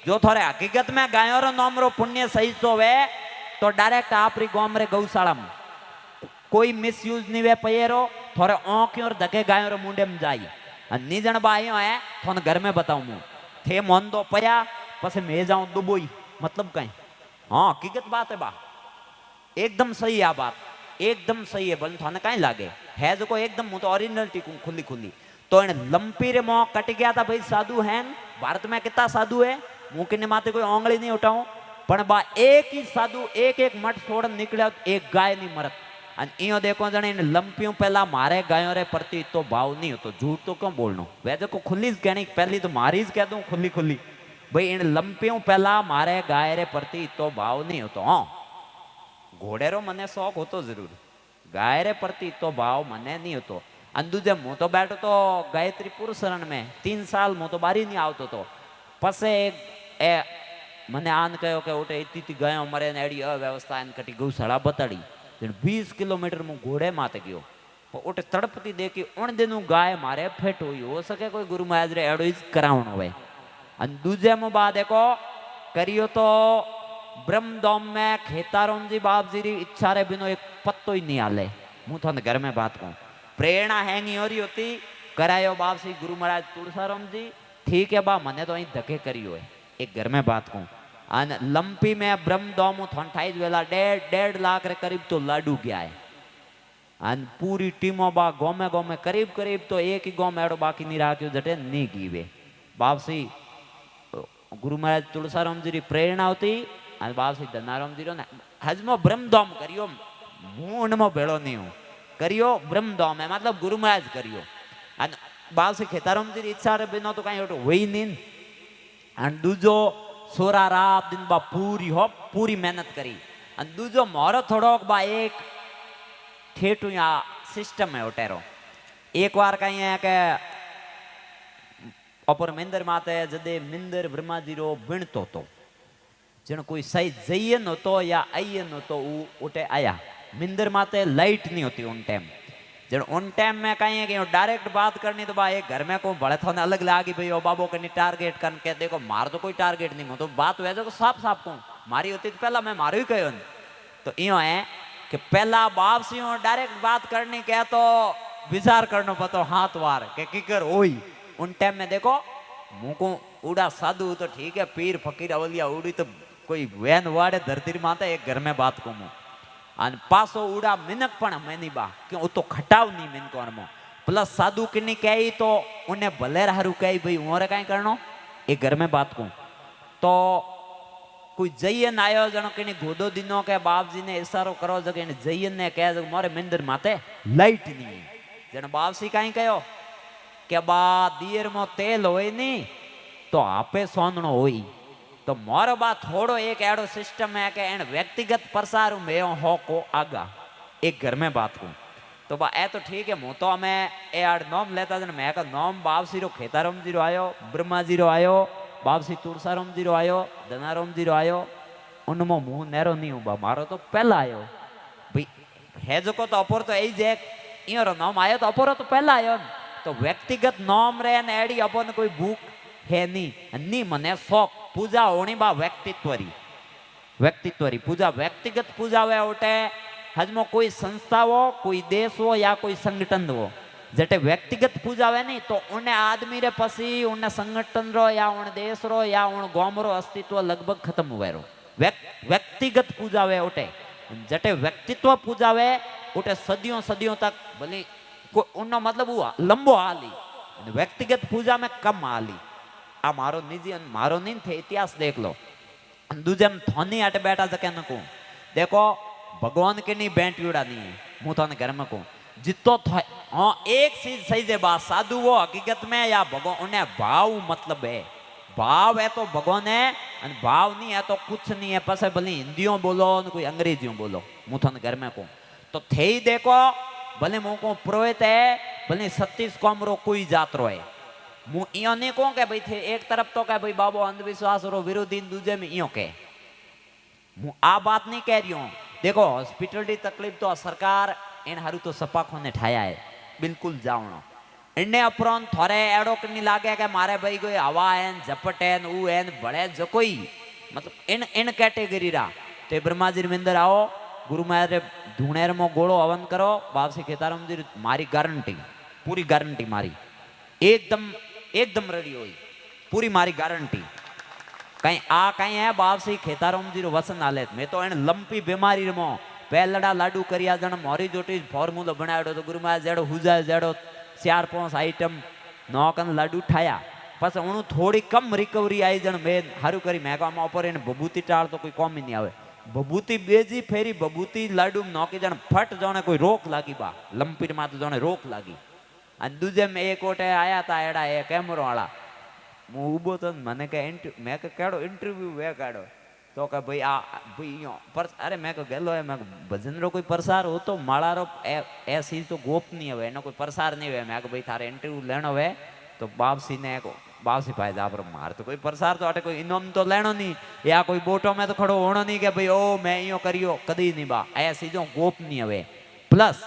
जो थोड़े हकीकत में गायों रो नाम रो पुण्य सही सोवे तो डायरेक्ट आपरी गांव रे गौशाला में कोई मिसयूज नहीं वे पयेरो थोड़े औंक्यों और धके गायों रो मुंडे में जाई निजन बाइयों है थोन घर में बताऊं मु थे मन दो पया पसे मैं जाऊं दुबई मतलब कहीं हाँ हकीकत बात है बा एकदम सही आ बात एकदम सही है बन थाने कहीं लागे है जो को एकदम मु तो ओरिजिनल टिकूं खुली खुली तो इन लंपी रे मो कट गया था भाई साधु हैं भारत में कितना साधु है मुंह के माथे कोई ओंगली नहीं उठाऊं पण बा एक ही साधु एक एक मठ छोड़ निकला एक गाय नहीं मरत અને ઈયો દેખો જણે એને લંપ્યું પહેલા મારે ગાયો રે પ્રતિ તો ભાવ નહીં હતો झूठ तो क्यों बोलनो वे देखो खुली ज कहनी पहली तो मारी ज कह दूं खुली खुली भाई इन लंप्યું પહેલા મારે ગાય रे प्रति तो भाव नहीं होतो हाँ घोड़े रो मने शौक होतो जरूर गाय रे प्रति तो भाव मने नहीं होतो अंदू जब मुँह तो बैठो तो गायत्री पुरुष शरण में 3 साल मुँह तो बारी नहीं आवतो तो पसे ए मने आन कहो के उठे इतनी गायों मरे ने एडी अव्यवस्था इन कटी गौशाला बताड़ी 20 किलोमीटर मु घोड़े माते गयो उठे तड़पती देखी उन दिनों गाय मारे फेट हुई हो सके कोई गुरु महाराज रे एडो इज करावण होवे अन दूजे मु बा देखो करियो तो ब्रह्मदोम में खेताराम जी बाप जी री इच्छा रे बिनो एक पत्तो ही नहीं आले मु तो घर में बात कहूं प्रेरणा हैंगी हो रही होती करायो बाप श्री गुरु महाराज तुलसाराम जी ठीक है बा मने तो अहीं धके करियो है एक घर में बात कहूं અને લંપી में ब्रह्मदोम थोंठाई वेला 1.5 लाख रे करीब तो लाडू गया है અને पूरी टीमों बा गोमे गोमे करीब करीब तो एक ही गोम एड़ो बाकी नहीं राख्यो जटे नहीं गीवे बापसी गुरु महाराज तुलसाराम जी री प्रेरणा होती અને બાપસી ધનારામ जी रो ने हजमो ब्रह्मदोम करियो हूँ उनमो भेड़ो नहीं हूँ करियो ब्रह्मदोम है मतलब गुरु महाराज करियो અને બાપસી खेताराम जी री इच्छा रे बिनो तो कहीं ओटो होई नहीं અને दूजो सोरा रात दिन बा पूरी हो पूरी मेहनत करी दूजो मोरो थोड़ोक बा एक ठेठू या सिस्टम है उटेरो एक बार कहीं है के अपर मिंदर माते जदे मिंदर ब्रह्मा जी रो बिणतो तो जण कोई सही जयन होतो या अयन होतो उठे आया मिंदर माते लाइट नहीं होती उन टाइम जण उन टाइम में कहीं है कि डायरेक्ट बात करनी तो बा एक घर में को बड़े थोने अलग लागी भाई ओ बाबो कनी टारगेट करन के देखो मार तो कोई टारगेट नहीं हो तो बात वे जो साफ साफ कहूं मारी होती तो पहला मैं मारू ही कहो तो इयो है कि पहला बाप से डायरेक्ट बात करनी के तो विचार करनो पतो हाथ वार के किकर होई उन टाइम में देखो मुंह को उड़ा साधु तो ठीक है पीर फकीर अवलिया उड़ी तो कोई वैन वाड़े धरती माते एक घर में बात कहूं અને પાસો ઉડા મિનક પણ મેની બા કે ઓ તો ખટાવ ની મિનકોરમાં પ્લસ સાધુ કિની કહી તો ઉને ભલે હારું કહી ભાઈ મોરે કાઈ કરનો એ ઘર में बात को तो कोई जयन आयो जनो किनी गोदो दिनो के बाप जी ने इशारो करो जके ने जयन ने कहे जो मोरे मंदिर माते लाइट नहीं जन बाप सी काई कयो के बा दियर मो तेल होय नी तो आपे सोनणो होई तो मोरो बात थोड़ो एक एडो सिस्टम है कि एन व्यक्तिगत प्रसार में हो को आगा एक घर में बात को तो बा ए तो ठीक है मु तो हमें ए आड़ नोम लेता जन मैं का नोम बाप सी रो खेताराम जी रो आयो ब्रह्मा जी रो आयो बाप सी तुलसाराम जी रो आयो धनाराम जी रो आयो उनमो मुंह नेरो नहीं बा मारो तो पहला आयो भाई है जो को तो अपोर तो ए जे इयो रो नोम आयो तो अपोर तो पहला आयो तो व्यक्तिगत नोम रे ने एडी अपन कोई भूख है नहीं मने शौक पूजा होनी बा व्यक्तित्वरी पूजा व्यक्तिगत पूजा वे उठे हजमो कोई संस्था हो कोई देश हो या कोई संगठन हो जटे व्यक्तिगत पूजा वे नहीं तो उन्हें आदमी रे पसी उन्हें संगठन रो या उन देश रो या उन गांव रो अस्तित्व लगभग खत्म हुए रो व्यक्तिगत पूजा वे उठे जटे व्यक्तित्व पूजा वे उठे सदियों सदियों तक भले उनका मतलब हुआ लंबो हाली व्यक्तिगत पूजा में कम हाली आ मारो निजी मारो नहीं थे इतिहास देख लो दूजे थोनी आटे बैठा सके न को देखो भगवान के नहीं बैंट उड़ा नहीं है मुँह थाने घर में को जितो हाँ एक चीज सही से बात साधु वो हकीकत में या भगवान उन्हें भाव मतलब है भाव है तो भगवान है भाव नहीं है तो कुछ नहीं है पसे भले हिंदियों बोलो न कोई अंग्रेजियों बोलो मुँह थाने घर में को तो थे ही देखो भले मुँह को पुरोहित है भले 36 कौम रो कोई जात रो है मु इयो नहीं कहूं के भाई थे एक तरफ तो कह भाई बाबू अंधविश्वास रो विरोधी दूजे में इयो के मु आ बात नहीं कह रही हूं देखो हॉस्पिटल की तकलीफ तो सरकार इन हारू तो सपा खोने ठाया है बिल्कुल जावणो इन्ने अपरोन थोड़े एड़ो कनी लागे के मारे भाई कोई हवा एन झपट एन ऊ एन बड़े जो कोई मतलब इन कैटेगरी रा ते ब्रह्मा जी मंदिर आओ गुरु महाराज धुणेर मो गोड़ो हवन करो बापसी खेताराम जी मारी गारंटी पूरी गारंटी मारी एकदम एकदम रेडी हुई पूरी मारी गारंटी कहीं आ कहीं है बापसी खेताराम जी वसन आले मैं तो इन लंपी बीमारी मो पहलड़ा लाडू करिया जण मोरी जोटी फॉर्मूलो बनायो तो गुरु महाराज जेड़ो हुजा जेड़ो 4-5 आइटम नौकन लाडू ठाया बस हूँ थोड़ी कम रिकवरी आई जन मैं हारू करी मैं कहूँ ऊपर इन बबूती टाळ तो कोई कॉम ही नहीं आवे बबूती बेजी फेरी बबूती लाडू नौकी जन फट जाने कोई रोक लागी बा लंपीर मां तो जाने रोक लागी अन दूजे में एक ओटे आया था एड़ा ए कैमरो वाला मु उबो तो मने के मैं के केड़ो इंटरव्यू वे काढो तो कह भाई आ भाई पर अरे मैं को गेलो है मैं भजन रो कोई प्रसार हो तो माला रो ऐसी तो गोपनीय है एनो कोई प्रसार नहीं है मैं को भाई थारे इंटरव्यू लेनो है तो बापसी ने को बापसी भाई जा पर मार तो कोई प्रसार तो अटे कोई इनाम तो लेनो नहीं या कोई बोटो में तो खड़ो होनो नहीं के भाई ओ मैं यो करियो कदी नहीं बा ऐसी जो गोपनीय है प्लस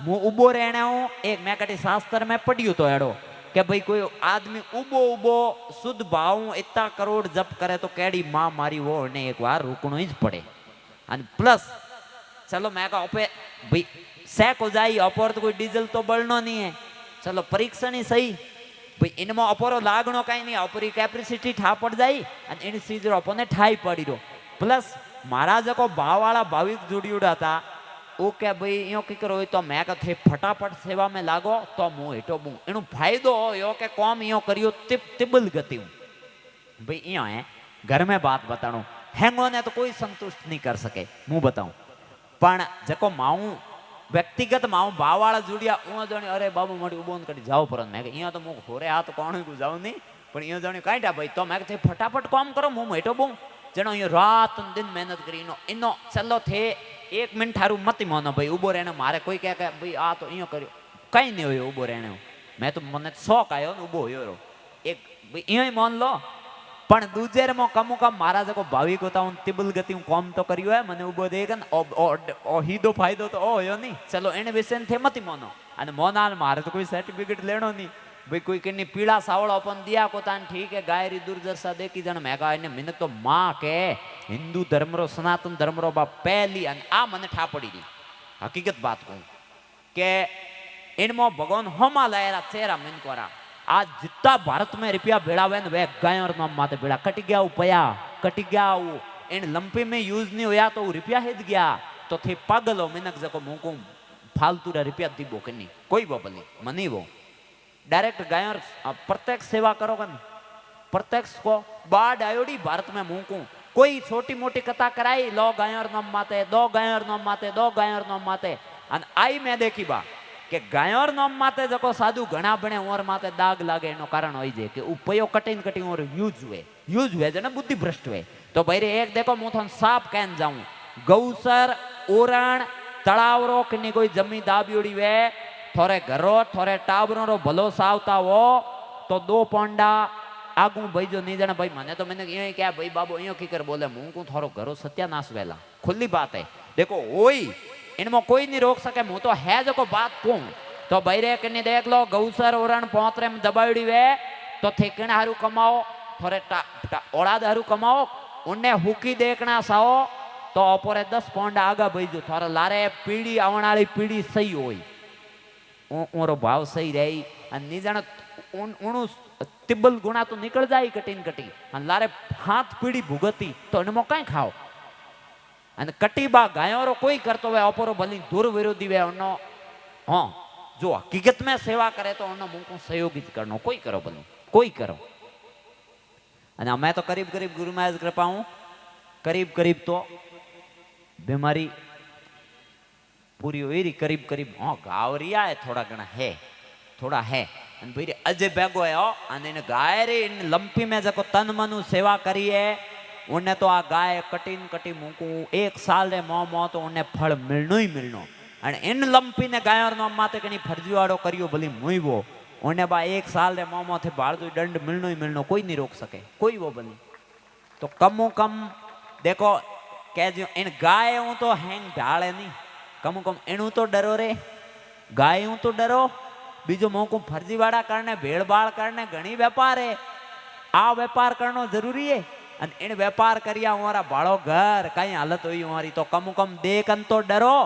मु उबो रहना हूं एक मैं कटी शास्त्र में पढ़ियो तो एड़ो कि भाई कोई आदमी उबो उबो शुद्ध भाव इतना करोड़ जप करे तो केड़ी मां मारी वो ने एक बार रुकनो ही पड़े और प्लस चलो मैं कहा पे भाई सैक हो जाई अपोर तो कोई डीजल तो बलनो नहीं है चलो परीक्षण ही सही भाई इनमें अपोरो लागनो कहीं नहीं अपरी कैपेसिटी ठा पड़ जाई और इन चीज अपने ठाई पड़ी रो प्लस महाराज को भाव वाला भाविक जुड़ियोड़ा था ओके भाई यो की करो तो मैं कथे फटाफट सेवा में लागो तो मु हेटो बू एनु फायदो यो के कॉम यो करियो तिबल गति भाई यो है घर में बात बताणो हैंगो ने तो कोई संतुष्ट नहीं कर सके मु बताऊं पण जको माऊ व्यक्तिगत माऊ बावाला जुड़िया उ जणी अरे बाबू मडी उबोन कडी जाओ पर मैं इया तो मु होरे हाथ कोण को जाऊ नहीं पण इयो जणी काईटा भाई तो मैं कथे फटाफट काम करो मु हेटो बू जणो यो रात दिन मेहनत करी इनो चलो थे 1 मिनट थारू मत मानो भाई उबो रहने मारे कोई कह के भाई आ तो इयो करियो कहीं नहीं हो उबो रहने मैं तो मने शौक आयो ने उबो होयो एक भाई इयो ही मान लो पण दूजेर मो कमु कम महाराज को भाविक होता हूं तिबल गति हूं कॉम तो करियो है मने उबो देखन ओ हीदो फायदो तो ओ होयो नहीं चलो एने विषय थे मत मानो अने मोनाल मारे तो कोई सर्टिफिकेट लेनो नहीं भाई कोई किन्नी पीड़ा सावड़ा अपन दिया को तान ठीक है गायरी दुर्दशा देखी जन मैं कहा मिनक तो माँ के हिंदू धर्म रो सनातन धर्म रो बा पहली आ मने ठा पड़ी दी हकीकत बात कहूं के इनमो भगवान होमा लायरा चेहरा मिन कोरा आज जितना भारत में रुपया भेड़ा वे वे गायों और नाम माते भेड़ा कट गया पया कट गया वो इन लंपी में यूज नहीं होया तो रुपया हित गया तो थे पागलो मिनक जको मुको फालतू रुपया दीबो के नहीं कोई बबली मनी वो डायरेक्ट गायों प्रत्यक्ष सेवा करो कन प्रत्यक्ष को बाढ़ आयोडी भारत में मुकू कोई छोटी मोटी कथा कराई लो गायों नाम माते दो गायों नाम माते दो गायों नाम माते अन आई मैं देखी बा के गायों नाम माते जको साधु घना बने और माते दाग लागे एनो कारण होई जे के उपयो कटिंग और यूज हुए जने बुद्धि भ्रष्ट हुए तो भाई एक देखो मु थन साफ कहन जाऊं गौसर ओरण तळावरो कनी कोई जमी दाबियोड़ी वे थोड़े घरों थोड़े टाबरों रो भलो सावता हो तो 2 पोंडा आगू भाई जो नहीं जाना भाई मने तो मैंने ये क्या भाई बाबू यो की कर बोले मुंह को थोड़ो घरों सत्यानाश वेला खुली बात है देखो ओई इनमें कोई नहीं रोक सके मुंह तो है जो को बात कहूं तो भाई रे कनी देख लो गौसर ओरण पोतरे में दबाड़ी वे तो ठेकना हारू कमाओ थोड़े ओड़ाद हारू कमाओ उन्हें हुकी देखना साओ तो ओपरे 10 पोंडा आगा भाई जो थोड़ा लारे पीढ़ी आवण वाली पीढ़ी सही होई उरो भाव सही रही नहीं जाना उणु तिब्बल गुणा तो निकल जाए कटी लारे हाथ पीढ़ी भुगती तो इनमें कहीं खाओ अने कटी बा गायों रो कोई करतो वे अपरो भली दूर विरोधी वे उनो हाँ जो हकीकत में सेवा करे तो उनो मुंह को सहयोगी करनो कोई करो भली कोई करो अने मैं तो करीब करीब गुरु महाराज कृपा हूं करीब तो बीमारी पूरी हुई रही करीब हाँ गावरिया है थोड़ा है भाई अजय बेगो है गाय रे इन लंपी में जको तन मनु सेवा करी है उन्हें तो आ गाय कटी मुकू 1 साल रे मो तो उन्हें फल मिलनो ही मिलनो अने इन लंपी ने गाय और नाम माते कनी फर्जी वाड़ो करियो भली मुई वो उन्हें बा 1 साल रे मो थे बाळदो दंड मिलनो ही मिलनो कोई नहीं रोक सके कोई वो भली तो कमो कम देखो कह जो इन गाय हूं तो हैंग ढाले नहीं कम इणु तो डरो रे गायूं तो डरो बीजो मौको फर्जीवाड़ा करने भेड़बाड़ करने घणी व्यापार है आ व्यापार करनो जरूरी है इन व्यापार करिया हमारा भाड़ो घर कहीं हालत हुई हमारी तो कम देख तो डरो